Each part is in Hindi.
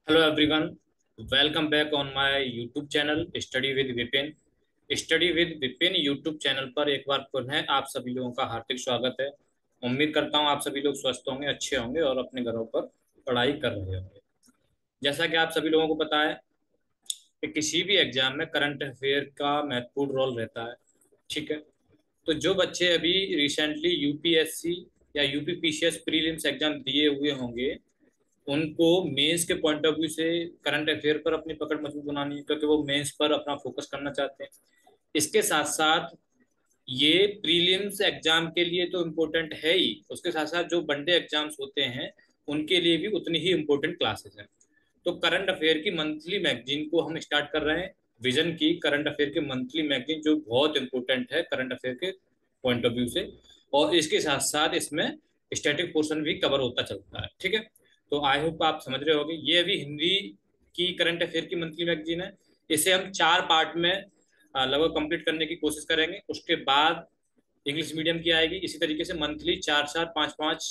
Hello everyone, welcome back on my YouTube channel study with Vipin. Study with Vipin YouTube channel पर एक बार पुनः आप सभी लोगों का हार्दिक स्वागत है। उम्मीद करता हूं आप सभी लोग स्वस्थ होंगे, अच्छे होंगे और अपने घरों पर पढ़ाई कर रहे होंगे। जैसा कि आप सभी लोगों को पता है कि किसी भी एग्जाम में करंट अफेयर का महत्वपूर्ण रोल रहता है। ठीक है, तो जो बच्चे अभी रिसेंटली यूपीएससी या यूपीपीसीएस प्रीलिम्स एग्जाम दिए हुए होंगे, उनको मेंस के पॉइंट ऑफ व्यू से करंट अफेयर पर अपनी पकड़ मजबूत बनानी है, क्योंकि वो मेंस पर अपना फोकस करना चाहते हैं। इसके साथ साथ ये प्रीलिम्स एग्जाम के लिए तो इम्पोर्टेंट है ही, उसके साथ साथ जो वनडे एग्जाम्स होते हैं उनके लिए भी उतनी ही इम्पोर्टेंट क्लासेस हैं। तो करंट अफेयर की मंथली मैगजीन को हम स्टार्ट कर रहे हैं। विजन की करंट अफेयर की मंथली मैगजीन, जो बहुत इंपॉर्टेंट है करंट अफेयर के पॉइंट ऑफ व्यू से। और इसके साथ साथ इसमें स्टैटिक पोर्शन भी कवर होता चलता है। ठीक है, तो आई होप आप समझ रहे होंगे। ये अभी हिंदी की करंट अफेयर की मंथली मैगजीन है। इसे हम 4 पार्ट में लगभग कंप्लीट करने की कोशिश करेंगे। उसके बाद इंग्लिश मीडियम की आएगी। इसी तरीके से मंथली 4 4 5 5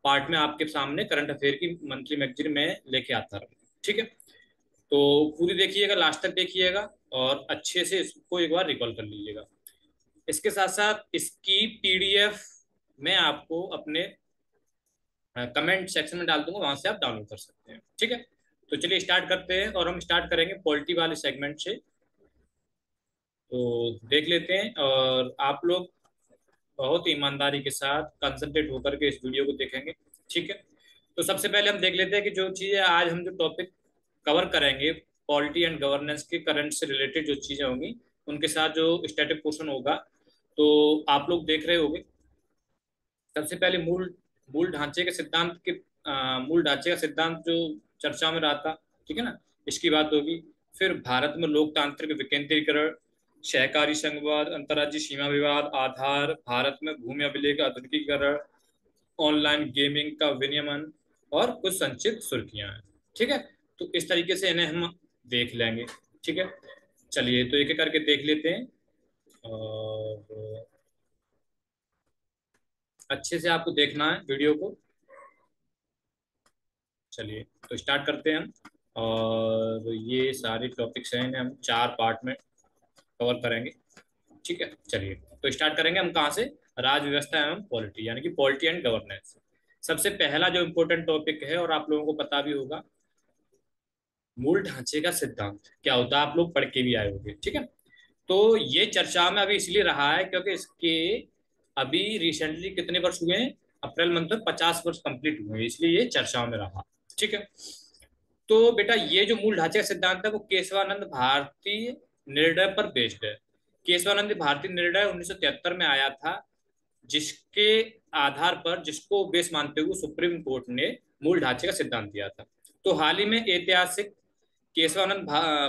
पार्ट में आपके सामने करंट अफेयर की मंथली मैगजीन में लेके आता रहूँ। ठीक है, तो पूरी देखिएगा, लास्ट तक देखिएगा और अच्छे से इसको एक बार रिकॉल कर लीजिएगा। इसके साथ साथ इसकी पीडीएफ मैं आपको अपने कमेंट सेक्शन में डाल दूंगा, वहां से आप डाउनलोड कर सकते हैं। ठीक है, तो चलिए स्टार्ट करते हैं और हम स्टार्ट करेंगे पॉलिटी वाले सेगमेंट से। तो देख लेते हैं और आप लोग बहुत ईमानदारी के साथ कंसंट्रेट होकर के इस वीडियो को देखेंगे। ठीक है, तो सबसे पहले हम देख लेते हैं कि जो चीज़ें आज हम जो टॉपिक कवर करेंगे, पॉलिटी एंड गवर्नेंस के करंट से रिलेटेड जो चीज़ें होंगी, उनके साथ जो स्टैटिक पोर्शन होगा, तो आप लोग देख रहे होंगे। सबसे पहले मूल मूल ढांचे के सिद्धांत के मूल ढांचे का सिद्धांत जो चर्चा में रहा था, ठीक है ना, इसकी बात होगी। फिर भारत में लोकतांत्रिक विकेंद्रीकरण, सहकारी संघवाद, अंतर्राज्यीय सीमा विवाद, आधार, भारत में भूमि अभिलेख का आधुनिकीकरण, ऑनलाइन गेमिंग का विनियमन और कुछ संक्षिप्त सुर्खियां हैं। ठीक है, तो इस तरीके से इन्हें हम देख लेंगे। ठीक है, चलिए तो एक एक करके देख लेते हैं और अच्छे से आपको देखना है वीडियो को। चलिए तो स्टार्ट करते हैं हम। और ये सारे टॉपिक्स हैं, इन्हें हम 4 पार्ट में कवर करेंगे। ठीक है, चलिए तो स्टार्ट करेंगे हम कहाँ से। राज व्यवस्था एवं पॉलिटी, यानी कि पॉलिटी एंड गवर्नेंस। सबसे पहला जो इम्पोर्टेंट टॉपिक है और आप लोगों को पता भी होगा, मूल ढांचे का सिद्धांत क्या होता है, आप लोग पढ़ के भी आए होंगे। ठीक है, तो ये चर्चा में अभी इसलिए रहा है क्योंकि इसके अभी रिसेंटली कितने वर्ष हुए हैं, अप्रैल मंथ में 50 वर्ष कंप्लीट हुए हैं, इसलिए ये चर्चा में रहा। ठीक है, तो बेटा ये जो मूल ढांचे का सिद्धांत है वो केशवानंद भारती निर्णय पर बेस्ड है। केशवानंद भारती निर्णय 1973 में आया था, जिसके आधार पर, जिसको बेस मानते हुए सुप्रीम कोर्ट ने मूल ढांचे का सिद्धांत दिया था। तो हाल ही में ऐतिहासिक केशवानंद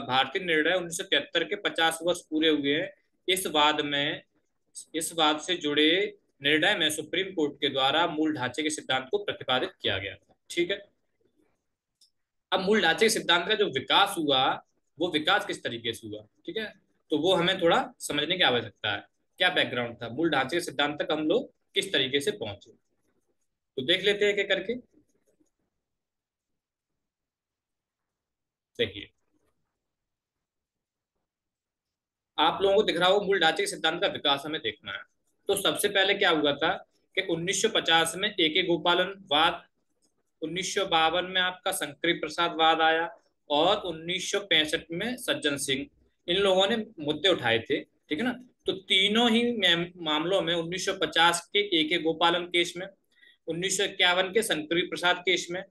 भारती निर्णय 1973 के 50 वर्ष पूरे हुए हैं। इस वाद में इस वाद से जुड़े निर्णय में सुप्रीम कोर्ट के द्वारा मूल ढांचे के सिद्धांत को प्रतिपादित किया गया था। ठीक है, अब मूल ढांचे के सिद्धांत का जो विकास हुआ, वो विकास किस तरीके से हुआ, ठीक है, तो वो हमें थोड़ा समझने की आवश्यकता है। क्या बैकग्राउंड था, मूल ढांचे के सिद्धांत तक हम लोग किस तरीके से पहुंचे, तो देख लेते हैं एक एक करके। देखिए, आप लोगों को दिख रहा हो मूल ढांचे के सिद्धांत का विकास हमें देखना है। तो सबसे पहले क्या हुआ था कि 1950 में ए के गोपालन वाद, 1952 में आपका शंकरी प्रसाद वाद आया और 1965 में सज्जन सिंह, इन लोगों ने मुद्दे उठाए थे। ठीक है ना, तो तीनों ही मामलों में 1950 के ए के गोपालन केस में, 1951 के शंकरी प्रसाद केस में,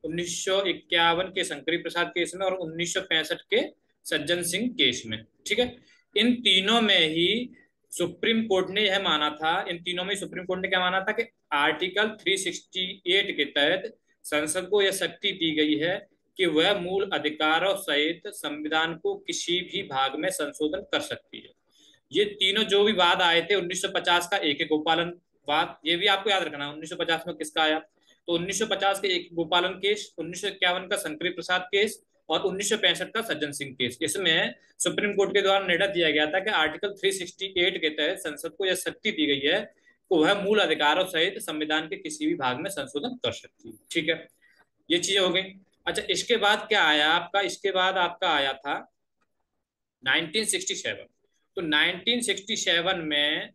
1951 के शंकरी प्रसाद केस में और 1965 के सज्जन सिंह केस में। ठीक है, इन तीनों में ही सुप्रीम कोर्ट ने यह माना था, इन तीनों में सुप्रीम कोर्ट ने क्या माना था कि आर्टिकल 368 के तहत संसद को यह शक्ति दी गई है कि वह मूल अधिकारों सहित संविधान को किसी भी भाग में संशोधन कर सकती है। ये तीनों जो भी वाद आए थे, 1950 का एक गोपालन वाद, ये भी आपको याद रखना, 1950 में किसका आया, तो 1950 के एक गोपालन केस, 1951 का शंकरी प्रसाद केस और 1965 का सज्जन सिंह केस। इसमें सुप्रीम कोर्ट के द्वारा निर्णय दिया गया था कि आर्टिकल 368 के तहत संसद को यह शक्ति दी गई है कि वह मूल अधिकारों सहित संविधान के किसी भी भाग में संशोधन कर सकती है। ठीक है, ये चीजें हो गई। अच्छा, इसके बाद क्या आया आपका, इसके बाद आपका आया था 1967। तो 1967 में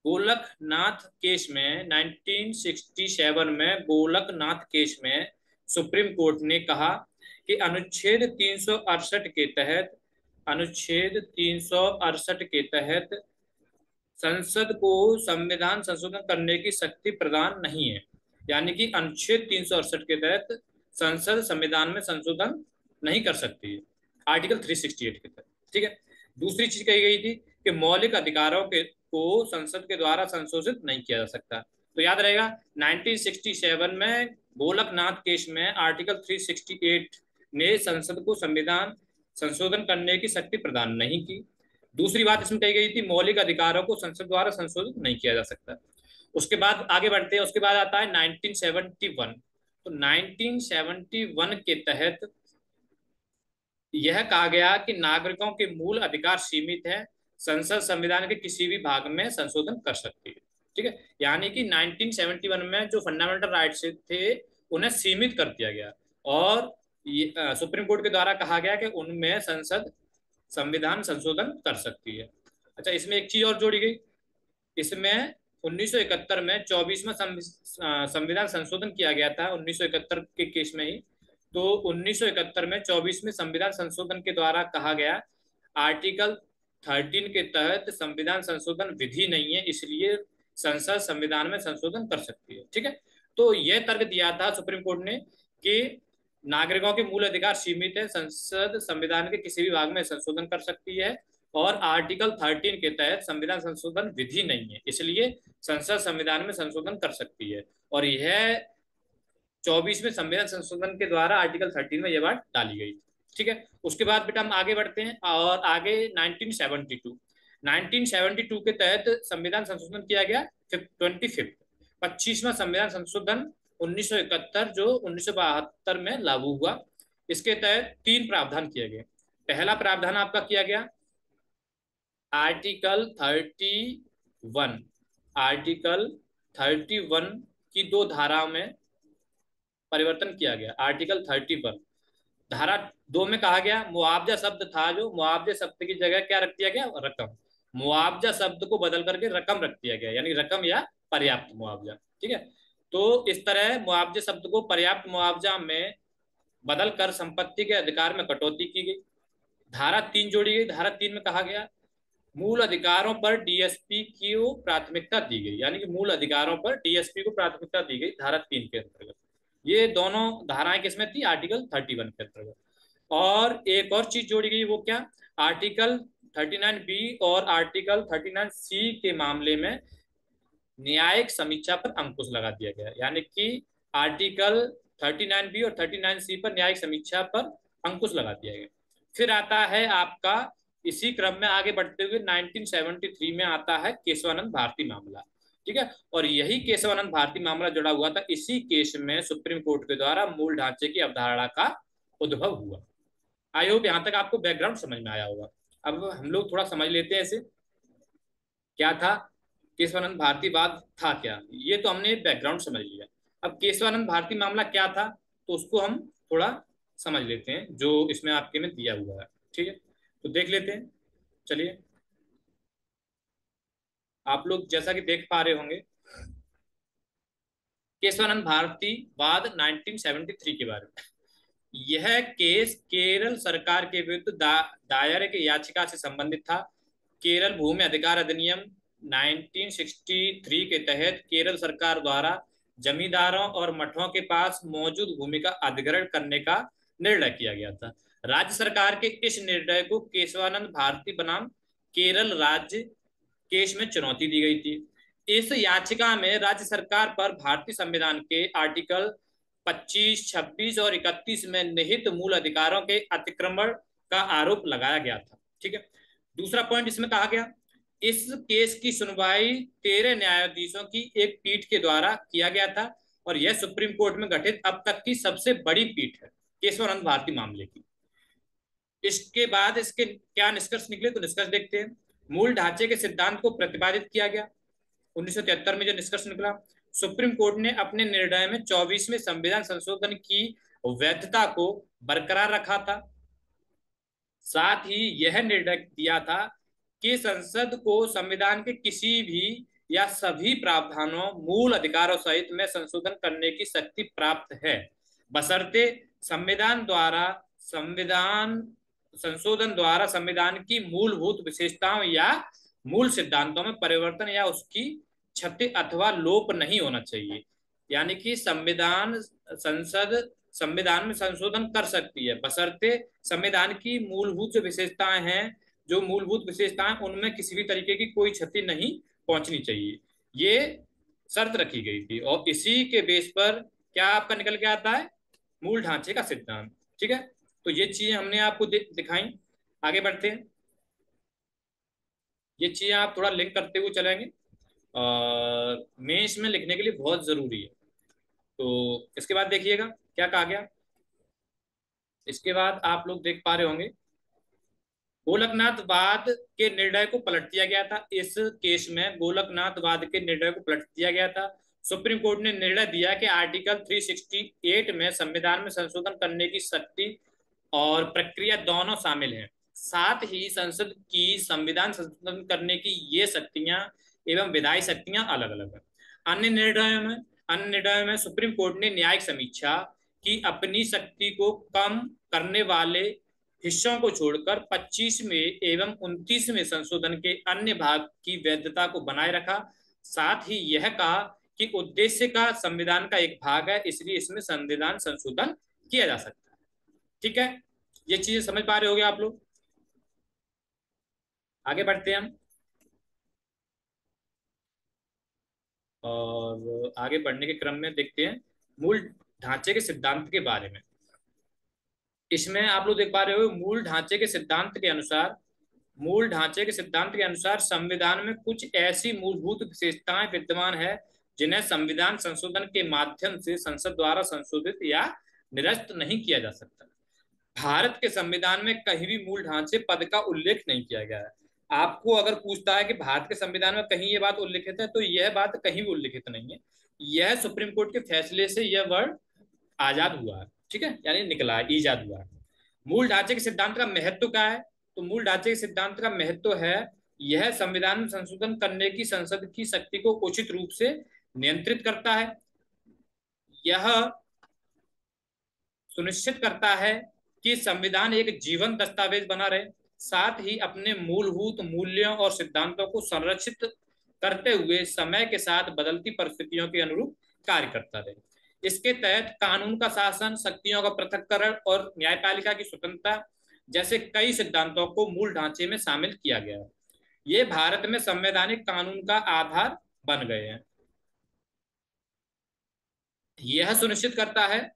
गोलकनाथ केस में 1967 में गोलकनाथ केस में सुप्रीम कोर्ट ने कहा कि अनुच्छेद 368 के तहत, अनुच्छेद 368 के तहत संसद को संविधान संशोधन करने की शक्ति प्रदान नहीं है। यानी कि अनुच्छेद 368 के तहत संसद संविधान में संशोधन नहीं कर सकती है, आर्टिकल 368 के तहत। ठीक है। दूसरी चीज कही गई थी कि मौलिक अधिकारों के को संसद के द्वारा संशोधित नहीं किया जा सकता। तो याद रहेगा 1967 में गोलकनाथ केस में आर्टिकल 368 ने संसद को संविधान संशोधन करने की शक्ति प्रदान नहीं की। दूसरी बात इसमें कही गई थी मौलिक अधिकारों को संसद द्वारा संशोधित नहीं किया जा सकता। उसके बाद आगे बढ़ते हैं, उसके बाद आता है 1971। तो 1971 के तहत यह कहा गया कि नागरिकों के मूल अधिकार सीमित है, संसद संविधान के किसी भी भाग में संशोधन कर सकती है। ठीक है। यानी कि 1971 में जो फंडामेंटल राइट्स थे उन्हें सीमित कर दिया गया, और सुप्रीम कोर्ट के द्वारा कहा गया कि उनमें संसद संविधान संशोधन कर सकती है। अच्छा, इसमें एक चीज और जोड़ी गई, इसमें 1971 में 24वां संविधान संशोधन किया गया था 1971 के केस में ही। तो 1971 में 24वें संविधान संशोधन के द्वारा कहा गया आर्टिकल 13 के तहत संविधान संशोधन विधि नहीं है, इसलिए संसद संविधान में संशोधन कर सकती है। ठीक है। तो यह तर्क दिया था सुप्रीम कोर्ट ने कि नागरिकों के मूल अधिकार सीमित है, संसद संविधान के किसी भी भाग में संशोधन कर सकती है, और आर्टिकल 13 के तहत संविधान संशोधन विधि नहीं है, इसलिए संसद संविधान में संशोधन कर सकती है। और यह 24वें संविधान संशोधन के द्वारा आर्टिकल 13 में यह बात डाली गई। ठीक है। उसके बाद बेटा हम आगे बढ़ते हैं, और आगे 1972 के तहत संविधान संशोधन किया गया 25वां संविधान संशोधन 1971 जो 1972 में लागू हुआ। इसके तहत 3 प्रावधान किए गए। पहला प्रावधान आपका किया गया आर्टिकल 31, आर्टिकल 31 की 2 धाराओं में परिवर्तन किया गया। आर्टिकल 31 धारा 2 में कहा गया मुआवजा शब्द था, जो मुआवजे शब्द की जगह क्या रख दिया गया, रकम। मुआवजा शब्द को बदल करके रकम रख दिया गया, यानी रकम या पर्याप्त मुआवजा। ठीक है। तो इस तरह मुआवजे शब्द को पर्याप्त मुआवजा में बदलकर संपत्ति के अधिकार में कटौती की गई। धारा 3 जोड़ी गई। धारा 3 में कहा गया मूल अधिकारों पर डीएसपी को प्राथमिकता दी गई, यानी कि मूल अधिकारों पर डीएसपी को प्राथमिकता दी गई धारा 3 के अंतर्गत। ये दोनों धाराएं किसमें थी, आर्टिकल 31 के अंतर्गत। और एक और चीज जोड़ी गई, वो क्या, आर्टिकल 39B और आर्टिकल 39C के मामले में न्यायिक समीक्षा पर अंकुश लगा दिया गया। यानी कि आर्टिकल 39B और 39C पर न्यायिक समीक्षा पर अंकुश लगा दिया गया। फिर आता है आपका इसी क्रम में आगे बढ़ते हुए 1973 में आता है केशवानंद भारती मामला। ठीक है। और यही केशवानंद भारती मामला जुड़ा हुआ था, इसी केस में सुप्रीम कोर्ट के द्वारा मूल ढांचे की अवधारणा का उद्भव हुआ। आई होप यहां तक आपको बैकग्राउंड समझ में आया होगा। अब हम लोग थोड़ा समझ लेते हैं इसे, क्या था केशवानंद भारती वाद, था क्या, ये तो हमने बैकग्राउंड समझ लिया। अब केशवानंद भारती मामला क्या था, तो उसको हम थोड़ा समझ लेते हैं जो इसमें आपके में दिया हुआ है। ठीक है। तो देख लेते हैं, चलिए। आप लोग जैसा कि देख पा रहे होंगे केशवानंद भारती वाद 1973 के बारे में। यह केस केरल सरकार के विरुद्ध दायर एक याचिका से संबंधित था। केरल भूमि अधिकार अधिनियम 1963 के तहत केरल सरकार द्वारा जमींदारों और मठों के पास मौजूद भूमि का अधिग्रहण करने का निर्णय किया गया था। राज्य सरकार के इस निर्णय को केशवानंद भारती बनाम केरल राज्य केस में चुनौती दी गई थी। इस याचिका में राज्य सरकार पर भारतीय संविधान के आर्टिकल 25, 26 और 31 में निहित मूल अधिकारों के अतिक्रमण का आरोप लगाया गया था। ठीक है। दूसरा पॉइंट इसमें कहा गया इस केस की सुनवाई 13 न्यायाधीशों की एक पीठ के द्वारा किया गया था, और यह सुप्रीम कोर्ट में गठित अब तक की सबसे बड़ी पीठ है केशवानंद भारती मामले की। इसके बाद इसके क्या निष्कर्ष निकले, तो निष्कर्ष देखते हैं। मूल ढांचे के सिद्धांत को प्रतिपादित किया गया 1973 में जो निष्कर्ष निकला। सुप्रीम कोर्ट ने अपने निर्णय में 24वें संविधान संशोधन की वैधता को बरकरार रखा था। साथ ही यह निर्णय दिया था कि संसद को संविधान के किसी भी या सभी प्रावधानों, मूल अधिकारों सहित में संशोधन करने की शक्ति प्राप्त है, बशर्ते संविधान संशोधन द्वारा संविधान की मूलभूत विशेषताओं या मूल सिद्धांतों में परिवर्तन या उसकी क्षति अथवा लोप नहीं होना चाहिए। यानी कि संसद संविधान में संशोधन कर सकती है, बशर्ते संविधान की मूलभूत जो विशेषताएं हैं, जो मूलभूत विशेषताएं, उनमें किसी भी तरीके की कोई क्षति नहीं पहुंचनी चाहिए। ये शर्त रखी गई थी और इसी के बेस पर क्या आपका निकल के आता है, मूल ढांचे का सिद्धांत। ठीक है, तो ये चीजें हमने आपको दिखाई। आगे बढ़ते हैं, ये चीजें आप थोड़ा लिंक करते हुए चलेंगे, मेंस में लिखने के लिए बहुत जरूरी है। तो इसके बाद देखिएगा क्या कहा गया। इसके बाद आप लोग देख पा रहे होंगे, गोलकनाथ के निर्णय को पलट दिया गया था। इस केस में गोलकनाथ के निर्णय को पलट दिया गया था। सुप्रीम कोर्ट ने निर्णय दिया कि आर्टिकल 368 में संविधान में संशोधन करने की शक्ति और प्रक्रिया दोनों शामिल हैं। साथ ही संसद की संविधान संशोधन करने की ये शक्तियां एवं विधायी शक्तियां अलग अलग हैं। अन्य निर्णयों में सुप्रीम कोर्ट ने न्यायिक समीक्षा की अपनी शक्ति को कम करने वाले हिस्सों को छोड़कर 25वें एवं 29वें संशोधन के अन्य भाग की वैधता को बनाए रखा। साथ ही यह कहा कि उद्देश्य का संविधान का एक भाग है, इसलिए इसमें संविधान संशोधन किया जा सकता है। ठीक है, ये चीजें समझ पा रहे होगे आप लोग। आगे बढ़ते हैं हम, और आगे बढ़ने के क्रम में देखते हैं मूल ढांचे के सिद्धांत के बारे में। इसमें आप लोग देख पा रहे हो, मूल ढांचे के सिद्धांत के अनुसार संविधान में कुछ ऐसी मूलभूत विशेषताएं विद्यमान है जिन्हें संविधान संशोधन के माध्यम से संसद द्वारा संशोधित या निरस्त नहीं किया जा सकता। भारत के संविधान में कहीं भी मूल ढांचे पद का उल्लेख नहीं किया गया है। आपको अगर पूछता है कि भारत के संविधान में कहीं ये बात उल्लिखित है, तो यह बात कहीं भी उल्लिखित नहीं है। यह सुप्रीम कोर्ट के फैसले से यह वर्ड आजाद हुआ है। ठीक है, यानी निकला है, ईजाद हुआ है। मूल ढांचे के सिद्धांत का महत्व क्या है? तो मूल ढांचे के सिद्धांत का महत्व है, यह संविधान में संशोधन करने की संसद की शक्ति को उचित रूप से नियंत्रित करता है। यह सुनिश्चित करता है कि संविधान एक जीवन दस्तावेज बना रहे, साथ ही अपने मूलभूत मूल्यों और सिद्धांतों को संरक्षित करते हुए समय के साथ बदलती परिस्थितियों के अनुरूप कार्य करता रहे। इसके तहत कानून का शासन, शक्तियों का पृथक्करण और न्यायपालिका की स्वतंत्रता जैसे कई सिद्धांतों को मूल ढांचे में शामिल किया गया है। ये भारत में संवैधानिक कानून का आधार बन गए हैं। यह सुनिश्चित करता है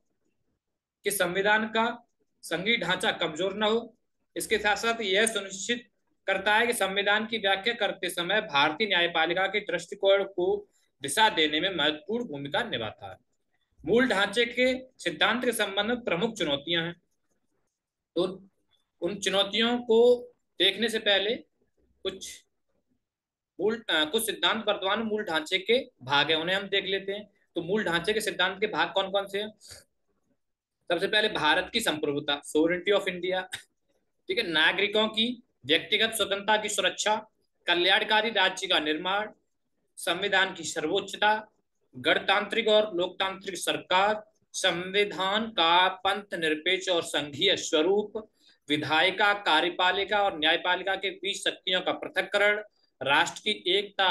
कि संविधान का संघीय ढांचा कमजोर न हो। इसके साथ साथ यह सुनिश्चित करता है कि संविधान की व्याख्या करते समय भारतीय न्यायपालिका के दृष्टिकोण को दिशा देने में महत्वपूर्ण भूमिका निभाता है। मूल ढांचे के सिद्धांत के संबंध में प्रमुख चुनौतियां हैं, तो उन चुनौतियों को देखने से पहले कुछ सिद्धांत वर्तमान मूल ढांचे के भाग है, उन्हें हम देख लेते हैं। तो मूल ढांचे के सिद्धांत के भाग कौन कौन से हैं? सबसे पहले भारत की संप्रभुता, सोवरेनिटी ऑफ इंडिया। ठीक है, नागरिकों की व्यक्तिगत स्वतंत्रता की सुरक्षा, कल्याणकारी राज्य का निर्माण, संविधान की सर्वोच्चता, गणतांत्रिक और लोकतांत्रिक सरकार, संविधान का पंथ निरपेक्ष और संघीय स्वरूप, विधायिका, कार्यपालिका और न्यायपालिका के बीच शक्तियों का पृथक्करण, राष्ट्र की एकता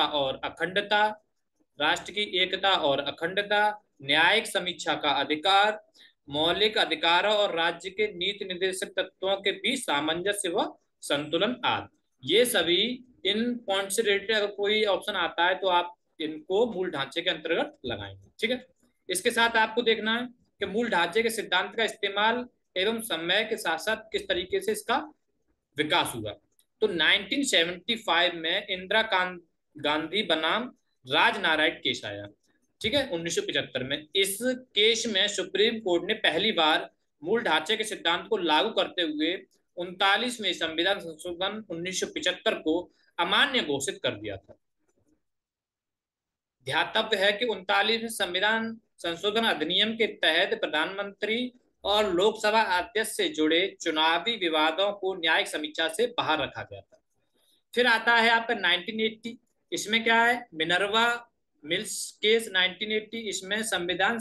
और अखंडता, न्यायिक समीक्षा का अधिकार, मौलिक अधिकारों और राज्य के नीति निर्देशक तत्वों के बीच सामंजस्य व संतुलन आदि। ये सभी इन पॉइंट से रिलेटेड अगर कोई ऑप्शन आता है तो आप इनको मूल ढांचे के अंतर्गत लगाएंगे। ठीक है, इसके साथ आपको देखना है कि मूल ढांचे के सिद्धांत का इस्तेमाल एवं समय के साथ साथ किस तरीके से इसका विकास हुआ। तो 1975 में इंदिरा गांधी बनाम राजनारायण केस आया। ठीक है, 1975 में। इस केस में सुप्रीम कोर्ट ने पहली बार मूल ढांचे के सिद्धांत को लागू करते हुए 39वें संविधान संशोधन 1975 को अमान्य घोषित कर दिया था। ध्यातव्य है कि 39वें संविधान संशोधन अधिनियम के तहत प्रधानमंत्री और लोकसभा अध्यक्ष से जुड़े चुनावी विवादों को न्यायिक समीक्षा से बाहर रखा गया था। फिर आता है आपका 1980। इसमें क्या है, मिनर्वा मिल्स केस 1980। इसमें संविधान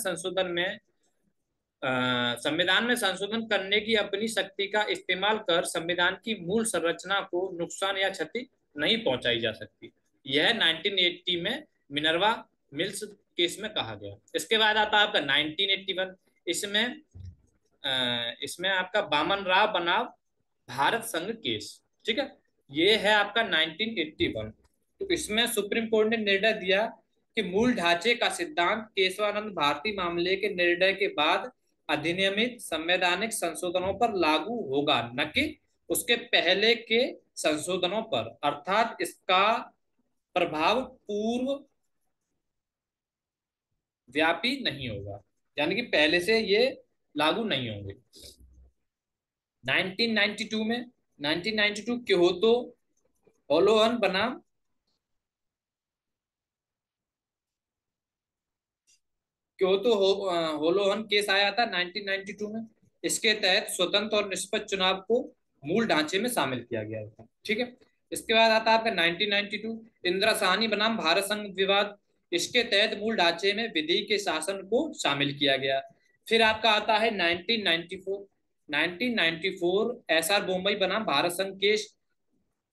में संशोधन करने की अपनी शक्ति का इस्तेमाल कर संविधान की मूल संरचना को नुकसान या क्षति नहीं पहुंचाई जा सकती। यह 1980 में मिनर्वा मिल्स केस में कहा गया। इसके बाद आता है आपका 1981। इसमें इसमें आपका बामन राव बनाम भारत संघ केस, ठीक है। ये है आपका 1981। तो इसमें सुप्रीम कोर्ट ने निर्णय दिया कि मूल ढांचे का सिद्धांत केशवानंद भारती मामले के निर्णय के बाद अधिनियमित संवैधानिक संशोधनों पर लागू होगा, न कि उसके पहले के संशोधनों पर। अर्थात इसका प्रभाव पूर्व व्यापी नहीं होगा, यानी कि पहले से ये लागू नहीं होंगे। 1992 में 1992 क्योतो होलोहन बनाम क्योतो होलोहन केस आया था 1992 में। इसके तहत स्वतंत्र और निष्पक्ष चुनाव को मूल ढांचे में शामिल किया गया था, ठीक है। इसके बाद आता है आपका 1992 इंदिरा साहनी बनाम भारत संघ विवाद। इसके तहत मूल ढांचे में विधि के शासन को शामिल किया गया। फिर आपका आता है 1994। 1994 एसआर बोम्बई बनाम भारत संघ केस।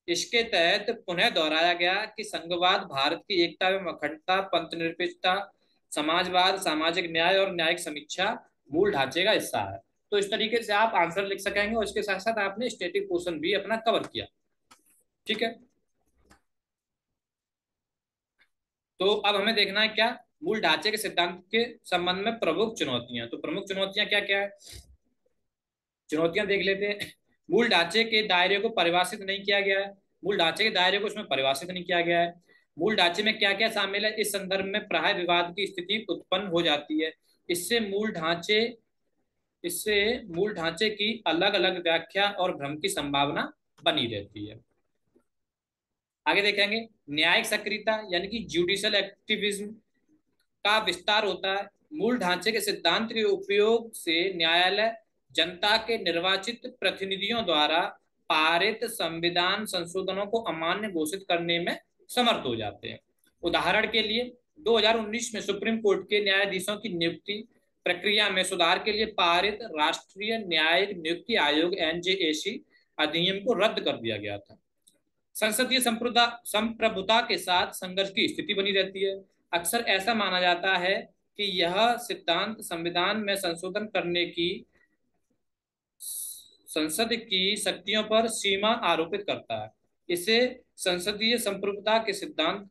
इसके तहत पुनः दोहराया गया कि संघवाद भारत की एकता में अखंडता, पंथनिरपेक्षता, समाजवाद, सामाजिक न्याय और न्यायिक समीक्षा मूल ढांचे का हिस्सा है। तो इस तरीके से आप आंसर लिख सकेंगे और इसके साथ साथ आपने स्टैटिक पोर्शन भी अपना कवर किया, ठीक है। तो अब हमें देखना है क्या, मूल ढांचे के सिद्धांत के संबंध में प्रमुख चुनौतियां। तो प्रमुख चुनौतियां क्या क्या है, चुनौतियां देख लेते हैं। मूल ढांचे के दायरे को परिभाषित नहीं किया गया है। मूल ढांचे के दायरे को इसमें परिभाषित नहीं किया गया है। मूल ढांचे में क्या क्या शामिल है, इस संदर्भ में प्राय विवाद की स्थिति उत्पन्न हो जाती है। इससे मूल ढांचे इससे मूल ढांचे की अलग अलग व्याख्या और भ्रम की संभावना बनी रहती है। आगे देखेंगे, न्यायिक सक्रियता यानी कि जुडिशियल एक्टिविज्म का विस्तार होता है। मूल ढांचे के सिद्धांत के उपयोग से न्यायालय जनता के निर्वाचित प्रतिनिधियों द्वारा पारित संविधान संशोधनों को अमान्य घोषित करने में समर्थ हो जाते हैं। उदाहरण के लिए 2019 में सुप्रीम कोर्ट के न्यायाधीशों की नियुक्ति प्रक्रिया में सुधार के लिए पारित राष्ट्रीय न्यायिक नियुक्ति आयोग एनजेएसी अधिनियम को रद्द कर दिया गया था। संसदीय संप्रभुता के साथ संघर्ष की स्थिति बनी रहती है। अक्सर ऐसा माना जाता है कि यह सिद्धांत संविधान में संशोधन करने की संसद की शक्तियों पर सीमा आरोपित करता है। इसे संसदीय संप्रभुता के सिद्धांत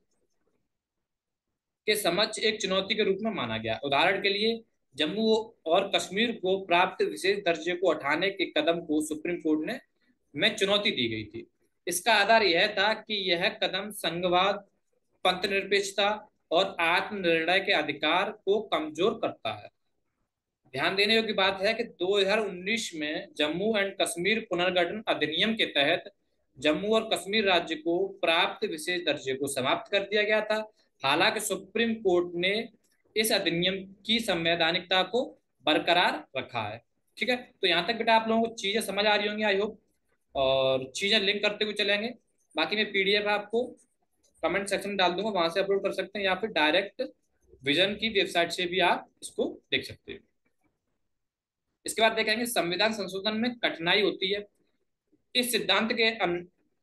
के समक्ष एक चुनौती के रूप में माना गया। उदाहरण के लिए जम्मू और कश्मीर को प्राप्त विशेष दर्जे को हटाने के कदम को सुप्रीम कोर्ट ने में चुनौती दी गई थी। इसका आधार यह था कि यह कदम संघवाद, पंथनिरपेक्षता और आत्मनिर्णय के अधिकार को कमजोर करता है। ध्यान देने योग्य बात है कि 2019 में जम्मू एंड कश्मीर पुनर्गठन अधिनियम के तहत जम्मू और कश्मीर राज्य को प्राप्त विशेष दर्जे को समाप्त कर दिया गया था। हालांकि सुप्रीम कोर्ट ने इस अधिनियम की संवैधानिकता को बरकरार रखा है, ठीक है। तो यहाँ तक बेटा आप लोगों को चीजें समझ आ रही होंगी आई होप, और चीजें लिंक करते हुए चलेंगे। बाकी मैं पीडीएफ आपको कमेंट सेक्शन में डाल दूंगा, वहां से अपलोड कर सकते हैं या फिर डायरेक्ट विजन की वेबसाइट से भी आप इसको देख सकते हैं। इसके बाद देखेंगे संविधान संशोधन में कठिनाई होती है। इस सिद्धांत के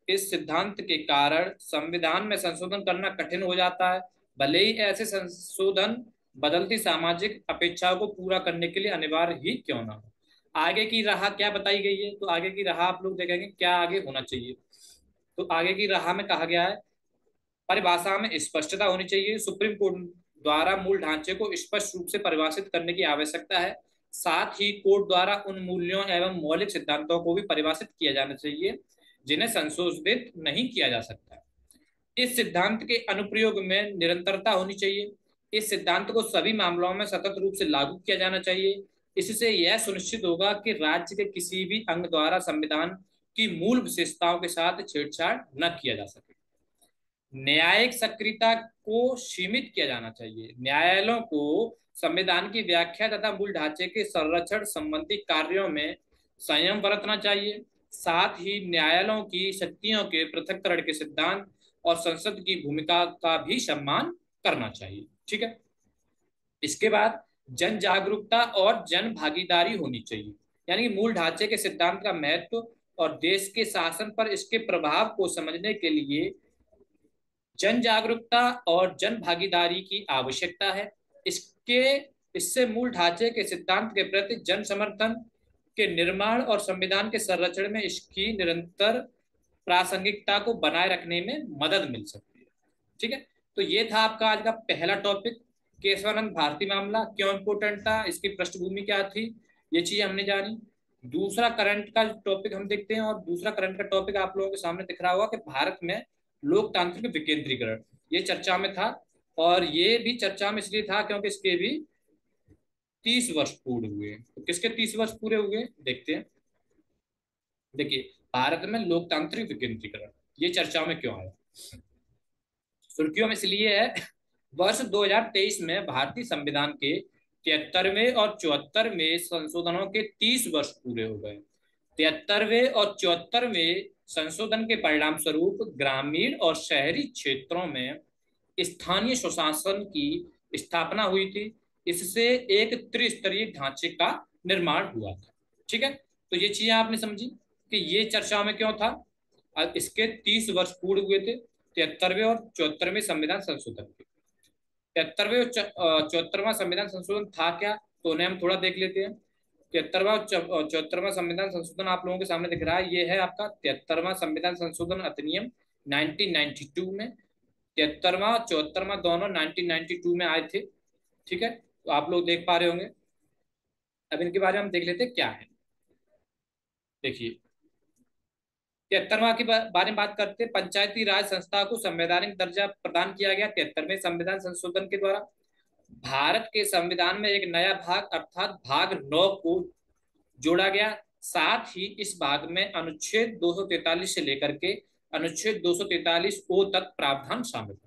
इस सिद्धांत के कारण संविधान में संशोधन करना कठिन हो जाता है, भले ही ऐसे संशोधन बदलती सामाजिक अपेक्षाओं को पूरा करने के लिए अनिवार्य ही क्यों ना हो। आगे की राह क्या बताई गई है, तो आगे की राह आप लोग देखेंगे क्या आगे होना चाहिए। तो आगे की राह में कहा गया है परिभाषा में स्पष्टता होनी चाहिए। सुप्रीम कोर्ट द्वारा मूल ढांचे को स्पष्ट रूप से परिभाषित करने की आवश्यकता है। साथ ही कोर्ट द्वारा उन मूल्यों एवं मौलिक सिद्धांतों को भी परिभाषित किया जाना चाहिए जिन्हें संशोधित नहीं किया जा सकता। इस सिद्धांत के अनुप्रयोग में निरंतरता होनी चाहिए। इस सिद्धांत को सभी मामलों में सतत रूप से लागू किया जाना चाहिए। इससे यह सुनिश्चित होगा कि राज्य के किसी भी अंग द्वारा संविधान की मूल विशेषताओं के साथ छेड़छाड़ न किया जा सके। न्यायिक सक्रियता को सीमित किया जाना चाहिए। न्यायालयों को संविधान की व्याख्या तथा मूल ढांचे के संरक्षण संबंधी कार्यों में संयम बरतना चाहिए। साथ ही न्यायालयों की शक्तियों के पृथक्करण के सिद्धांत और संसद की भूमिका का भी सम्मान करना चाहिए। ठीक है। इसके बाद जन जागरूकता और जन भागीदारी होनी चाहिए, यानी कि मूल ढांचे के सिद्धांत का महत्व और देश के शासन पर इसके प्रभाव को समझने के लिए जन जागरूकता और जन भागीदारी की आवश्यकता है। इसके इससे मूल ढांचे के सिद्धांत के प्रति जन समर्थन के निर्माण और संविधान के संरक्षण में इसकी निरंतर प्रासंगिकता को बनाए रखने में मदद मिल सकती है। ठीक है। तो ये था आपका आज का पहला टॉपिक, केशवानंद भारती मामला क्यों इंपोर्टेंट था, इसकी पृष्ठभूमि क्या थी, ये चीज हमने जानी। दूसरा करंट का टॉपिक हम देखते हैं, और दूसरा करंट का टॉपिक आप लोगों के सामने दिख रहा होगा कि भारत में लोकतांत्रिक विकेंद्रीकरण, ये चर्चा में था। और ये भी चर्चा में इसलिए था क्योंकि इसके भी 30 वर्ष पूरे हुए। तो किसके 30 वर्ष पूरे हुए देखते हैं। देखिए, भारत में लोकतांत्रिक विकेंद्रीकरण ये चर्चा में क्यों आया, सुर्खियों में इसलिए है वर्ष 2023 में भारतीय संविधान के 73वें और 74वें संशोधनों के 30 वर्ष पूरे हो गए। 73वें और 74वें संशोधन के परिणाम स्वरूप ग्रामीण और शहरी क्षेत्रों में स्थानीय स्वशासन की स्थापना हुई थी। इससे एक त्रिस्तरीय ढांचे का निर्माण हुआ था। ठीक है। तो ये चीजें आपने समझी कि ये चर्चा में क्यों था। इसके 30 वर्ष पूर्ण हुए थे 73वें और 74वें संविधान संशोधन के। 73वें और 74वां संविधान संशोधन था क्या, तो उन्हें हम थोड़ा देख लेते हैं। 73वां और 74वां संविधान संशोधन आप लोगों के सामने दिख रहा है, ये है आपका 73वां संविधान संशोधन अधिनियम 1992 में। 73वां 74वां दोनों 1992 में आए थे। ठीक है। तो आप लोग देख पा रहे होंगे। अब इनके बारे में हम देख लेते हैं क्या है। देखिए, 73वां के बारे में बात करते हैं। पंचायती राज संस्था को संवैधानिक दर्जा प्रदान किया गया 73वें संविधान संशोधन के द्वारा। भारत के संविधान में एक नया भाग अर्थात भाग 9 को जोड़ा गया। साथ ही इस भाग में अनुच्छेद 243 से लेकर के अनुच्छेद 243 ओ तक प्रावधान शामिल है।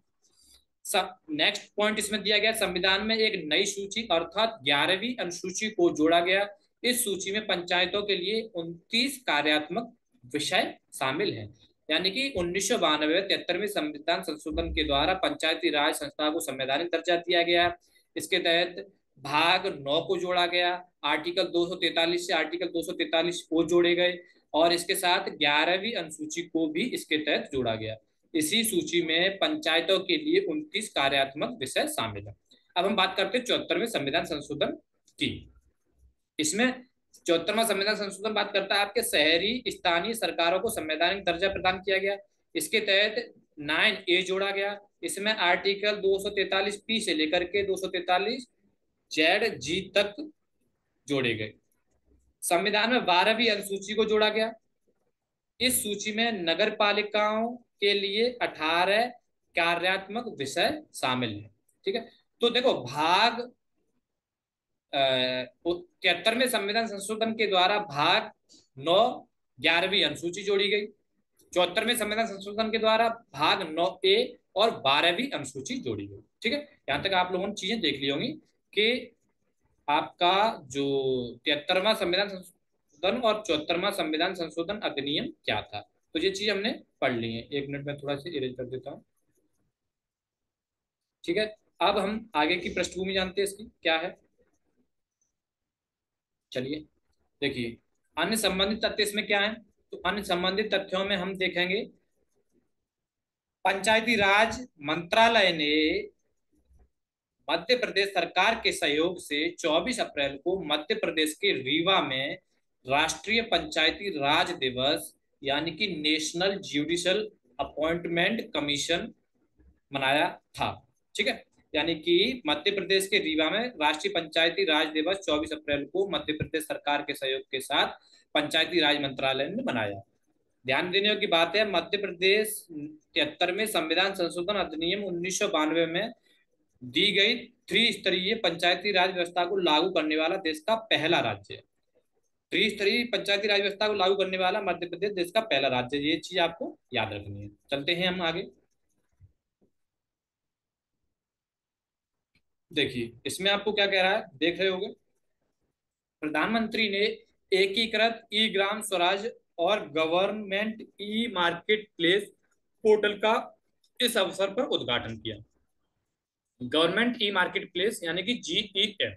नेक्स्ट पॉइंट इसमें दिया गया, संविधान में एक नई सूची अर्थात 11वीं अनुसूची को जोड़ा गया। इस सूची में पंचायतों के लिए 29 कार्यात्मक विषय शामिल हैं। यानी कि 1992 73वें संविधान संशोधन के द्वारा पंचायती राज संस्था को संवैधानिक दर्जा दिया गया। इसके तहत भाग 9 को जोड़ा गया। आर्टिकल 243 से आर्टिकल 243 को जोड़े गए, और इसके साथ 11वीं अनुसूची को भी इसके तहत जोड़ा गया। इसी सूची में पंचायतों के लिए 29 कार्यात्मक विषय शामिल है। अब हम बात करते हैं 74वें संविधान संशोधन की। इसमें 74वां संविधान संशोधन बात करता है आपके शहरी स्थानीय सरकारों को संवैधानिक दर्जा प्रदान किया गया। इसके तहत 9A जोड़ा गया। इसमें आर्टिकल 243 से लेकर के 243 ZG तक जोड़े गए। संविधान में 12वीं अनुसूची को जोड़ा गया। इस सूची में नगर पालिकाओं के लिए 18 कार्यात्मक विषय शामिल है। ठीक है। तो देखो, भाग 73वें संविधान संशोधन के द्वारा भाग 9 11वीं अनुसूची जोड़ी गई। 74वें संविधान संशोधन के द्वारा भाग 9A और 12वीं अनुसूची जोड़ी गई। ठीक है। यहां तक आप लोगों ने चीजें देख ली होंगी कि आपका जो 73वां संविधान संशोधन और 74वां संविधान संशोधन अधिनियम क्या था, तो ये चीज हमने पढ़ ली है। 1 मिनट में थोड़ा सा इरेज कर देता हूँ। ठीक है। अब हम आगे की पृष्ठभूमि जानते हैं इसकी क्या है। चलिए देखिए, अन्य संबंधित तथ्य इसमें क्या है। तो अन्य संबंधित तथ्यों में हम देखेंगे, पंचायती राज मंत्रालय ने मध्य प्रदेश सरकार के सहयोग से 24 अप्रैल को मध्य प्रदेश के रीवा में राष्ट्रीय पंचायती राज दिवस यानी कि नेशनल जुडिशियल अपॉइंटमेंट कमीशन मनाया था। ठीक है। यानी कि मध्य प्रदेश के रीवा में राष्ट्रीय पंचायती राज दिवस 24 अप्रैल को मध्य प्रदेश सरकार के सहयोग के साथ पंचायती राज मंत्रालय ने मनाया। ध्यान देने की बात है, मध्य प्रदेश 73वें संविधान संशोधन अधिनियम 1992 में दी गई त्रिस्तरीय पंचायती राज व्यवस्था को लागू करने वाला देश का पहला राज्य है। त्रिस्तरीय पंचायती राज व्यवस्था को लागू करने वाला मध्य प्रदेश देश का पहला राज्य है। ये चीज आपको याद रखनी है। चलते हैं हम आगे। देखिए इसमें आपको क्या कह रहा है, देख रहे होगे। प्रधानमंत्री ने एकीकृत ई ग्राम स्वराज और government e market place portal का इस अवसर पर उद्घाटन किया। गवर्नमेंट ई मार्केट प्लेस यानी कि जीईएम,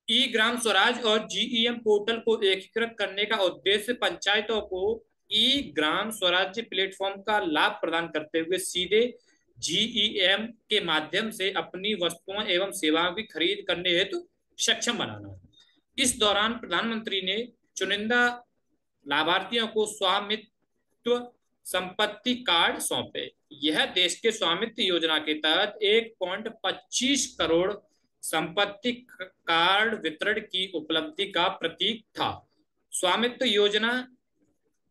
ई ग्राम स्वराज और जीईएम पोर्टल को एकीकृत करने का उद्देश्य पंचायतों को ई ग्राम स्वराज्य प्लेटफॉर्म का लाभ प्रदान करते हुए सीधे जीईएम के माध्यम से अपनी वस्तुओं एवं सेवाओं की खरीद करने हेतु सक्षम बनाना है। इस दौरान प्रधानमंत्री ने चुनिंदा लाभार्थियों को स्वामित्व संपत्ति कार्ड सौंपे। यह देश के स्वामित्व योजना के तहत 1.25 करोड़ संपत्ति कार्ड वितरण की उपलब्धि का प्रतीक था। स्वामित्व योजना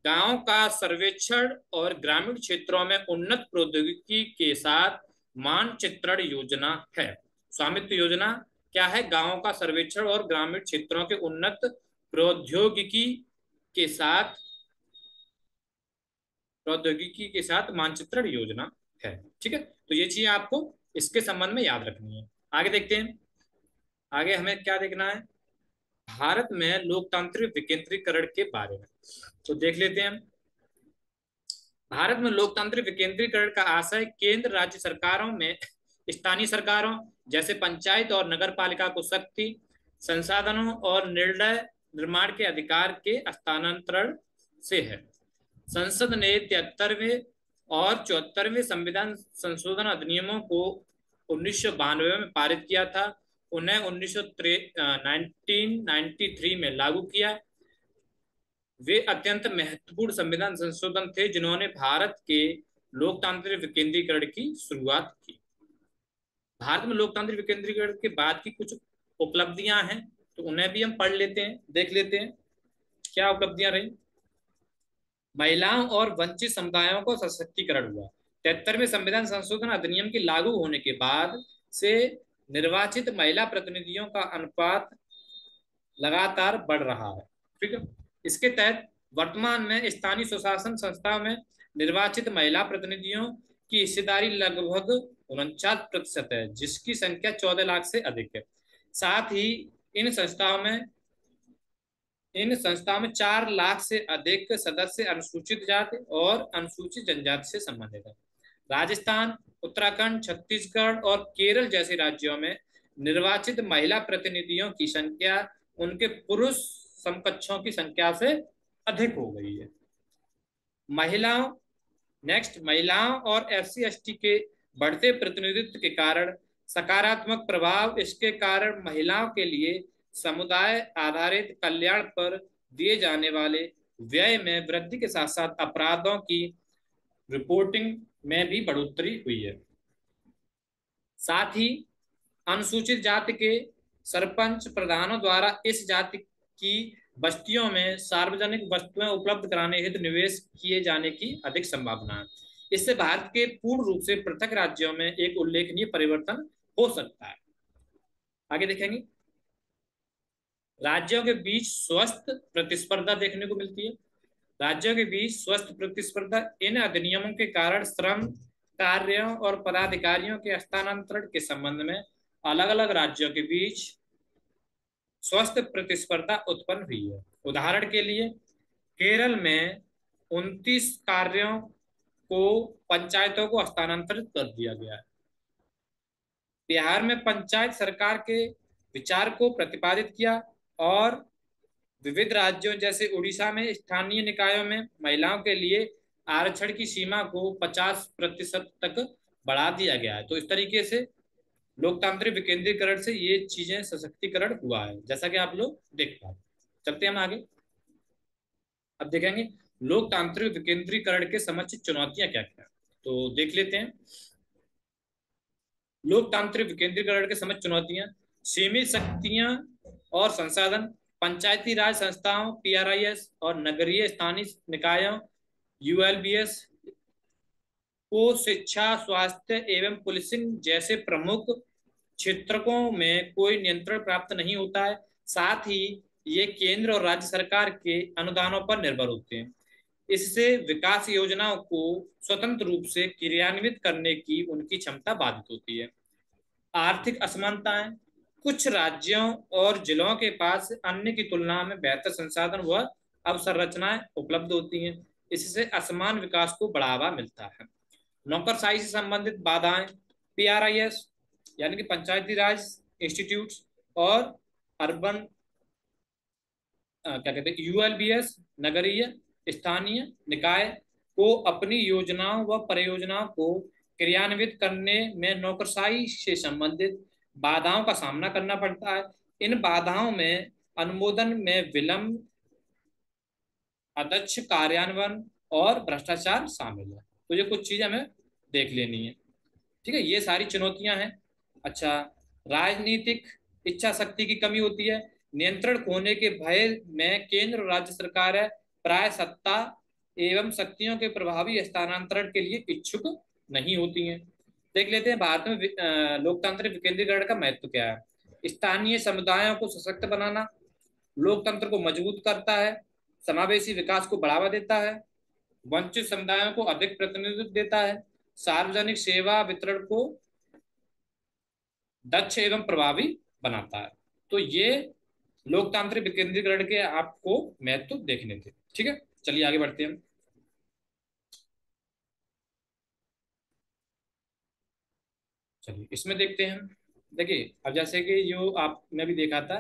गांव का सर्वेक्षण और ग्रामीण क्षेत्रों में उन्नत प्रौद्योगिकी के साथ मानचित्रण योजना है। स्वामित्व योजना क्या है? गांवों का सर्वेक्षण और ग्रामीण क्षेत्रों के उन्नत प्रौद्योगिकी के साथ मानचित्रण योजना है। ठीक है, तो ये चीज आपको इसके संबंध में याद रखनी है। आगे देखते हैं, आगे हमें क्या देखना है, भारत में लोकतांत्रिक विकेंद्रीकरण के बारे में तो देख लेते हैं। भारत में लोकतांत्रिक विकेंद्रीकरण का आशय केंद्र राज्य सरकारों में स्थानीय सरकारों जैसे पंचायत और नगर पालिका को शक्ति, संसाधनों और निर्णय निर्माण के अधिकार के हस्तांतरण से है। संसद ने 73वें और 74वें संविधान संशोधन अधिनियमों को 1992 में पारित किया था। उन्हें 1993 में लागू किया। वे अत्यंत महत्वपूर्ण संविधान संशोधन थे जिन्होंने भारत के लोकतांत्रिक विकेंद्रीकरण की शुरुआत की। भारत में लोकतांत्रिक विकेंद्रीकरण के बाद की कुछ उपलब्धियां हैं, तो उन्हें भी हम पढ़ लेते हैं, देख लेते हैं क्या उपलब्धियां रही। महिलाओं और वंचित समुदायों को सशक्तिकरण हुआ। 73वें संविधान संशोधन अधिनियम के लागू होने के बाद से निर्वाचित महिला प्रतिनिधियों का अनुपात लगातार बढ़ रहा है। ठीक है, इसके तहत वर्तमान में स्थानीय स्वशासन संस्थाओं में निर्वाचित महिला प्रतिनिधियों की हिस्सेदारी लगभग 49% है, जिसकी संख्या 14 लाख से अधिक है। साथ ही इन संस्थाओं में 4 लाख से अधिक सदस्य अनुसूचित जाति और अनुसूचित जनजाति से संबंधित है। राजस्थान, उत्तराखंड, छत्तीसगढ़ और केरल जैसे राज्यों में निर्वाचित महिला प्रतिनिधियों की संख्या उनके पुरुष समकक्षों की संख्या से अधिक हो गई है। महिलाओं और SC/ST के बढ़ते प्रतिनिधित्व के कारण सकारात्मक प्रभाव, इसके कारण महिलाओं के लिए समुदाय आधारित कल्याण पर दिए जाने वाले व्यय में वृद्धि के साथ साथ अपराधों की रिपोर्टिंग में भी बढ़ोतरी हुई है। साथ ही अनुसूचित जाति के सरपंच प्रधानों द्वारा इस जाति की बस्तियों में सार्वजनिक वस्तुएं उपलब्ध कराने हेतु निवेश किए जाने की अधिक संभावना है। इससे भारत के पूर्ण रूप से पृथक राज्यों में एक उल्लेखनीय परिवर्तन हो सकता है। आगे देखेंगे, राज्यों के बीच स्वस्थ प्रतिस्पर्धा देखने को मिलती है। राज्यों के बीच स्वस्थ प्रतिस्पर्धा इन अधिनियमों के कारण श्रम कार्यों और पदाधिकारियों के हस्तांतरण के संबंध में अलग अलग राज्यों के बीच स्वस्थ प्रतिस्पर्धा उत्पन्न हुई है। उदाहरण के लिए केरल में 29 कार्यों को पंचायतों को हस्तांतरित कर दिया गया है। बिहार में पंचायत सरकार के विचार को प्रतिपादित किया और विविध राज्यों जैसे उड़ीसा में स्थानीय निकायों में महिलाओं के लिए आरक्षण की सीमा को 50% तक बढ़ा दिया गया है। तो इस तरीके से लोकतांत्रिक विकेंद्रीकरण से ये चीजें सशक्तिकरण हुआ है, जैसा कि आप लोग देख पाए। चलते हैं हम आगे, अब देखेंगे लोकतांत्रिक विकेंद्रीकरण के समक्ष चुनौतियां क्या क्या, तो देख लेते हैं। लोकतांत्रिक विकेंद्रीकरण के समक्ष चुनौतियां, सीमित शक्तियां और संसाधन, पंचायती राज संस्थाओं PRIS और नगरीय स्थानीय निकायों ULBS को शिक्षा, स्वास्थ्य एवं पुलिसिंग जैसे प्रमुख क्षेत्रों में कोई नियंत्रण प्राप्त नहीं होता है। साथ ही ये केंद्र और राज्य सरकार के अनुदानों पर निर्भर होते हैं। इससे विकास योजनाओं को स्वतंत्र रूप से क्रियान्वित करने की उनकी क्षमता बाधित होती है। आर्थिक असमानताएं, कुछ राज्यों और जिलों के पास अन्य की तुलना में बेहतर संसाधन व अवसंरचनाएं उपलब्ध होती हैं, इससे असमान विकास को बढ़ावा मिलता है। नौकरशाही से संबंधित बाधाएं, पीआरआईएस यानी कि पंचायती राज इंस्टीट्यूट और अर्बन क्या कहते हैं यूएलबीएस नगरीय स्थानीय निकाय को अपनी योजनाओं व परियोजनाओं को क्रियान्वित करने में नौकरशाही से संबंधित बाधाओं का सामना करना पड़ता है। इन बाधाओं में अनुमोदन में विलंब, अदक्ष कार्यान्वयन और भ्रष्टाचार शामिल है। तो ये कुछ चीजें हमें देख लेनी है। ठीक है, ये सारी चुनौतियां हैं। अच्छा, राजनीतिक इच्छा शक्ति की कमी होती है। नियंत्रण खोने के भय में केंद्र और राज्य सरकारें प्राय सत्ता एवं शक्तियों के प्रभावी हस्तांतरण के लिए इच्छुक नहीं होती हैं। देख लेते हैं भारत में लोकतांत्रिक विकेंद्रीकरण का महत्व क्या है। स्थानीय समुदायों को सशक्त बनाना, लोकतंत्र को मजबूत करता है, समावेशी विकास को बढ़ावा देता है, वंचित समुदायों को अधिक प्रतिनिधित्व देता है, सार्वजनिक सेवा वितरण को दक्ष एवं प्रभावी बनाता है। तो ये लोकतांत्रिक विकेंद्रीकरण के आपको महत्व देखने थे। ठीक है, चलिए आगे बढ़ते हैं। चलिए इसमें देखते हैं। देखिए अब जैसे कि जो आपने भी देखा था,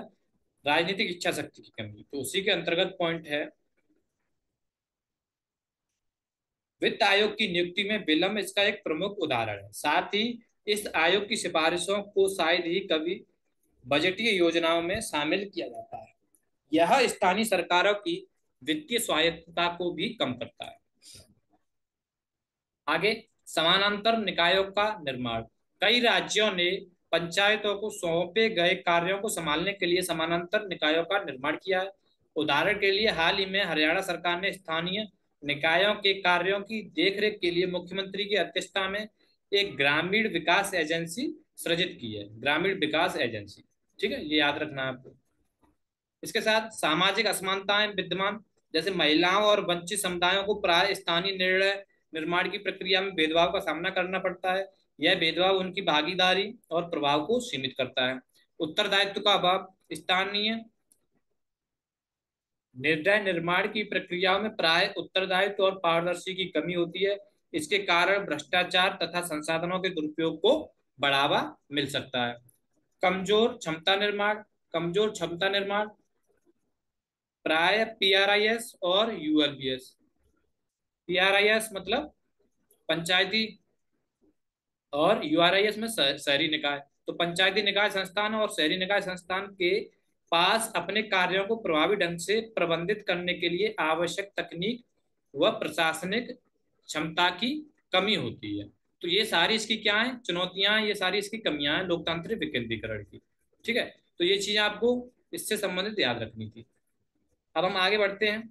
राजनीतिक इच्छा शक्ति की कमी, तो उसी के अंतर्गत पॉइंट है वित्त आयोग की नियुक्ति में विलंब इसका एक प्रमुख उदाहरण है। साथ ही इस आयोग की सिफारिशों को शायद ही कभी बजटीय योजनाओं में शामिल किया जाता है। यह स्थानीय सरकारों की वित्तीय स्वायत्तता को भी कम करता है। आगे, समानांतर निकायों का निर्माण। कई राज्यों ने पंचायतों को सौंपे गए कार्यों को संभालने के लिए समानांतर निकायों का निर्माण किया है। उदाहरण के लिए हाल ही में हरियाणा सरकार ने स्थानीय निकायों के कार्यों की देखरेख के लिए मुख्यमंत्री की अध्यक्षता में एक ग्रामीण विकास एजेंसी सृजित की है। ग्रामीण विकास एजेंसी, ठीक है, ये याद रखना है आपको। इसके साथ सामाजिक असमानताएं विद्यमान, जैसे महिलाओं और वंचित समुदायों को प्राय स्थानीय निर्णय निर्माण की प्रक्रिया में भेदभाव का सामना करना पड़ता है। यह भेदभाव उनकी भागीदारी और प्रभाव को सीमित करता है। उत्तरदायित्व का अभाव, स्थानीय निर्णय निर्माण की प्रक्रियाओं में प्राय उत्तरदायित्व और पारदर्शी की कमी होती है। इसके कारण भ्रष्टाचार तथा संसाधनों के दुरुपयोग को बढ़ावा मिल सकता है। कमजोर क्षमता निर्माण, कमजोर क्षमता निर्माण प्राय पीआरआईएस और यूएलबीएस। पीआरआईएस मतलब पंचायती और यूआरआईएस में शहरी निकाय। तो पंचायती निकाय संस्थान और शहरी निकाय संस्थान के पास अपने कार्यों को प्रभावी ढंग से प्रबंधित करने के लिए आवश्यक तकनीक व प्रशासनिक क्षमता की कमी होती है। तो ये सारी इसकी क्या है चुनौतियां, ये सारी इसकी कमियां हैं लोकतांत्रिक विकेंद्रीकरण की। ठीक है, तो ये चीजें आपको इससे संबंधित याद रखनी थी। अब हम आगे बढ़ते हैं।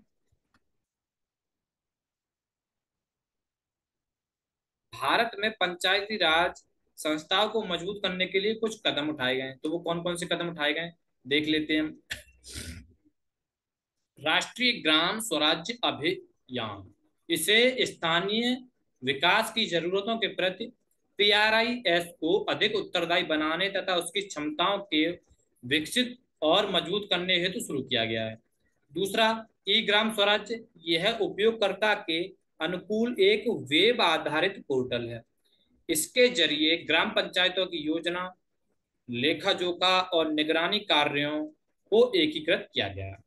भारत में पंचायती राज संस्थाओं को मजबूत करने के लिए कुछ कदम उठाए गए हैं। तो वो कौन कौन से कदम उठाए गए देख लेते हैं हम। राष्ट्रीय ग्राम स्वराज्य अभियान, इसे स्थानीय विकास की जरूरतों के प्रति पीआरआईएस को अधिक उत्तरदायी बनाने तथा उसकी क्षमताओं के विकसित और मजबूत करने हेतु शुरू किया गया है। दूसरा, ई ग्राम स्वराज्य, यह उपयोगकर्ता के अनुकूल एक वेब आधारित पोर्टल है। इसके जरिए ग्राम पंचायतों की योजना, लेखा जोखा और निगरानी कार्यों को एकीकृत किया गया है।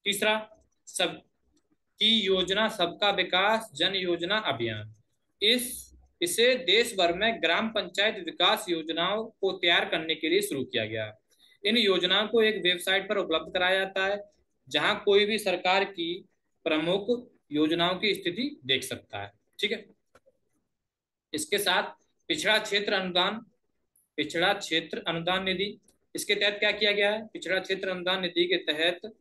तीसरा, सबकी योजना सबका विकास जन योजना अभियान, इस इसे देश भर में ग्राम पंचायत विकास योजनाओं को तैयार करने के लिए शुरू किया गया है। इन योजनाओं को एक वेबसाइट पर उपलब्ध कराया जाता है जहां कोई भी सरकार की प्रमुख योजनाओं की स्थिति देख सकता है। ठीक है, इसके साथ पिछड़ा क्षेत्र अनुदान, पिछड़ा क्षेत्र अनुदान निधि, इसके तहत क्या किया गया है। पिछड़ा क्षेत्र अनुदान निधि के तहत,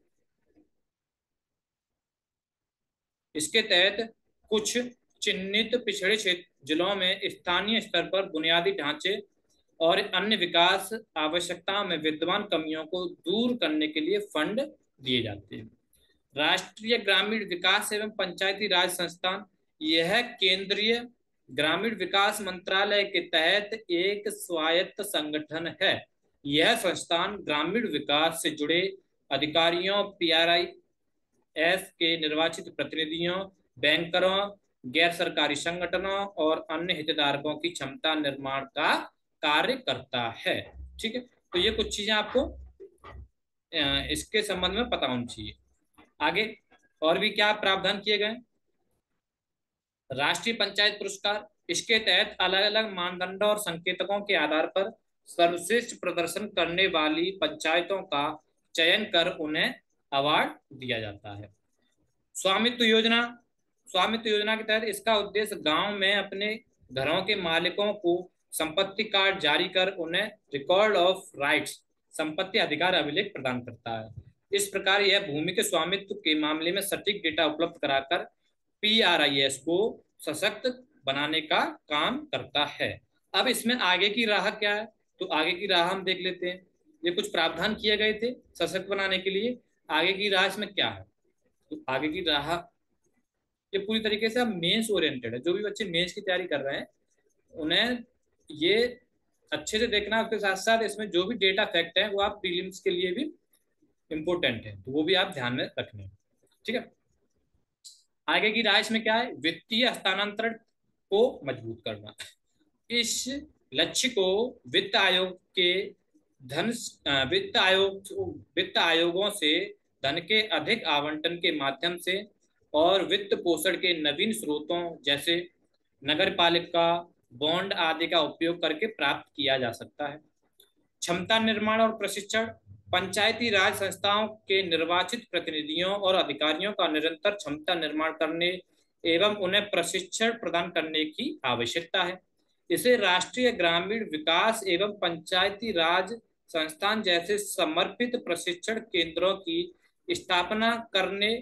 इसके तहत कुछ चिन्हित पिछड़े क्षेत्र जिलों में स्थानीय स्तर पर बुनियादी ढांचे और अन्य विकास आवश्यकताओं में विद्यमान कमियों को दूर करने के लिए फंड दिए जाते हैं। राष्ट्रीय ग्रामीण विकास एवं पंचायती राज संस्थान, यह केंद्रीय ग्रामीण विकास मंत्रालय के तहत एक स्वायत्त संगठन है। यह संस्थान ग्रामीण विकास से जुड़े अधिकारियों, पीआरआईएस के निर्वाचित प्रतिनिधियों, बैंकरों, गैर सरकारी संगठनों और अन्य हितधारकों की क्षमता निर्माण का कार्य करता है। ठीक है, तो ये कुछ चीजें आपको इसके संबंध में पता होनी चाहिए। आगे और भी क्या प्रावधान किए गए? राष्ट्रीय पंचायत पुरस्कार, इसके तहत अलग अलग मानदंडों और संकेतकों के आधार पर सर्वश्रेष्ठ प्रदर्शन करने वाली पंचायतों का चयन कर उन्हें अवार्ड दिया जाता है। स्वामित्व योजना, स्वामित्व योजना के तहत इसका उद्देश्य गांव में अपने घरों के मालिकों को संपत्ति कार्ड जारी कर उन्हें रिकॉर्ड ऑफ राइट्स, संपत्ति अधिकार अभिलेख प्रदान करता है। इस प्रकार यह भूमि के स्वामित्व के मामले में सटीक डेटा उपलब्ध कराकर पीआरआईएस को सशक्त बनाने का काम करता है। अब इसमें आगे की राह क्या है? तो आगे की राह हम देख लेते हैं। ये कुछ प्रावधान किए गए थे सशक्त बनाने के लिए। आगे की राह इसमें क्या है? तो आगे की राह ये पूरी तरीके से अब मेंस ओरिएंटेड है। जो भी बच्चे मेंस की तैयारी कर रहे हैं उन्हें ये अच्छे से देखना है। उसके साथ साथ इसमें जो भी डेटा फैक्ट है वो आप प्रीलिम्स के लिए भी इंपॉर्टेंट है, तो वो भी आप ध्यान में रखने। ठीक है, आगे की राह इसमें क्या है? वित्तीय हस्तांतरण को मजबूत करना। इस लक्ष्य को वित्त आयोग के धन वित्त आयोगों से धन के अधिक आवंटन के माध्यम से और वित्त पोषण के नवीन स्रोतों जैसे नगर पालिका बॉन्ड आदि का उपयोग करके प्राप्त किया जा सकता है। क्षमता निर्माण और प्रशिक्षण, पंचायती राज संस्थाओं के निर्वाचित प्रतिनिधियों और अधिकारियों का निरंतर क्षमता निर्माण करने एवं उन्हें प्रशिक्षण प्रदान करने की आवश्यकता है। इसे राष्ट्रीय ग्रामीण विकास एवं पंचायती राज संस्थान जैसे समर्पित प्रशिक्षण केंद्रों की स्थापना करने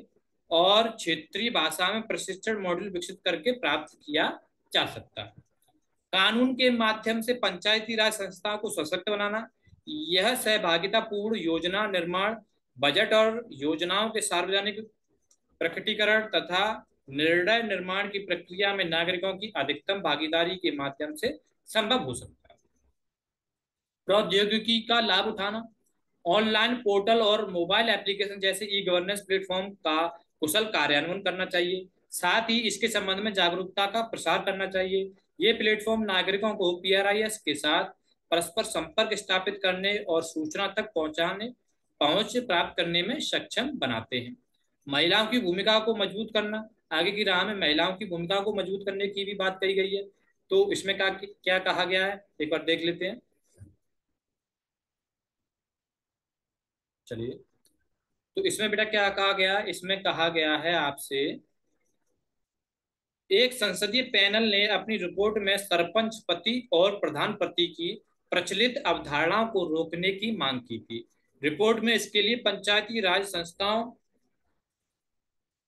और क्षेत्रीय भाषा में प्रशिक्षण मॉड्यूल विकसित करके प्राप्त किया जा सकता है। कानून के माध्यम से पंचायती राज संस्थाओं को सशक्त बनाना, यह सहभागिता पूर्ण योजना निर्माण, बजट और योजनाओं के सार्वजनिक प्रकटीकरण तथा निर्णय निर्माण की प्रक्रिया में नागरिकों की अधिकतम भागीदारी के माध्यम से संभव हो सकता है। प्रौद्योगिकी का लाभ उठाना, ऑनलाइन पोर्टल और मोबाइल एप्लीकेशन जैसे ई गवर्नेंस प्लेटफॉर्म का कुशल कार्यान्वयन करना चाहिए। साथ ही इसके संबंध में जागरूकता का प्रसार करना चाहिए। ये प्लेटफॉर्म नागरिकों को पीआरआईएस के साथ परस्पर संपर्क स्थापित करने और सूचना तक पहुंच प्राप्त करने में सक्षम बनाते हैं। महिलाओं की भूमिका को मजबूत करना, आगे की राह में महिलाओं की भूमिका को मजबूत करने की भी बात कही गई है। तो इसमें क्या कहा गया है एक बार देख लेते हैं। चलिए, तो इसमें बेटा क्या कहा गया? इसमें कहा गया है आपसे, एक संसदीय पैनल ने अपनी रिपोर्ट में सरपंच पति और प्रधान पति की प्रचलित अवधारणाओं को रोकने की मांग की थी। रिपोर्ट में इसके लिए पंचायती राज संस्थाओं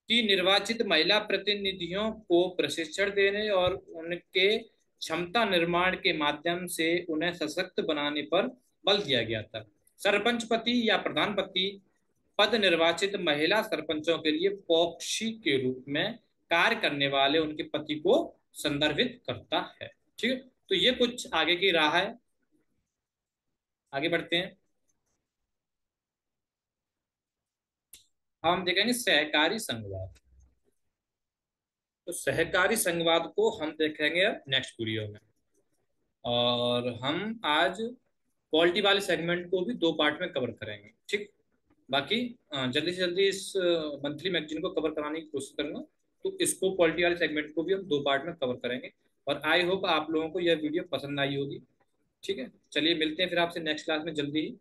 की निर्वाचित महिला प्रतिनिधियों को प्रशिक्षण देने और उनके क्षमता निर्माण के माध्यम से उन्हें सशक्त बनाने पर बल दिया गया था। सरपंच पति या प्रधान पति पद निर्वाचित महिला सरपंचों के लिए पॉक्सी के रूप में कार्य करने वाले उनके पति को संदर्भित करता है। ठीक है, तो ये कुछ आगे की राह है। आगे बढ़ते हैं, हम देखेंगे सहकारी संघवाद। तो सहकारी संघवाद को हम देखेंगे नेक्स्ट वीडियो में। और हम आज पॉलिटी वाले सेगमेंट को भी 2 पार्ट में कवर करेंगे। ठीक, बाकी जल्दी से जल्दी इस मंथली मैगजीन को कवर कराने की कोशिश करूंगा। तो इसको पॉलिटी वाले सेगमेंट को भी हम 2 पार्ट में कवर करेंगे। और आई होप आप लोगों को यह वीडियो पसंद आई होगी। ठीक है, चलिए मिलते हैं फिर आपसे नेक्स्ट क्लास में जल्दी ही।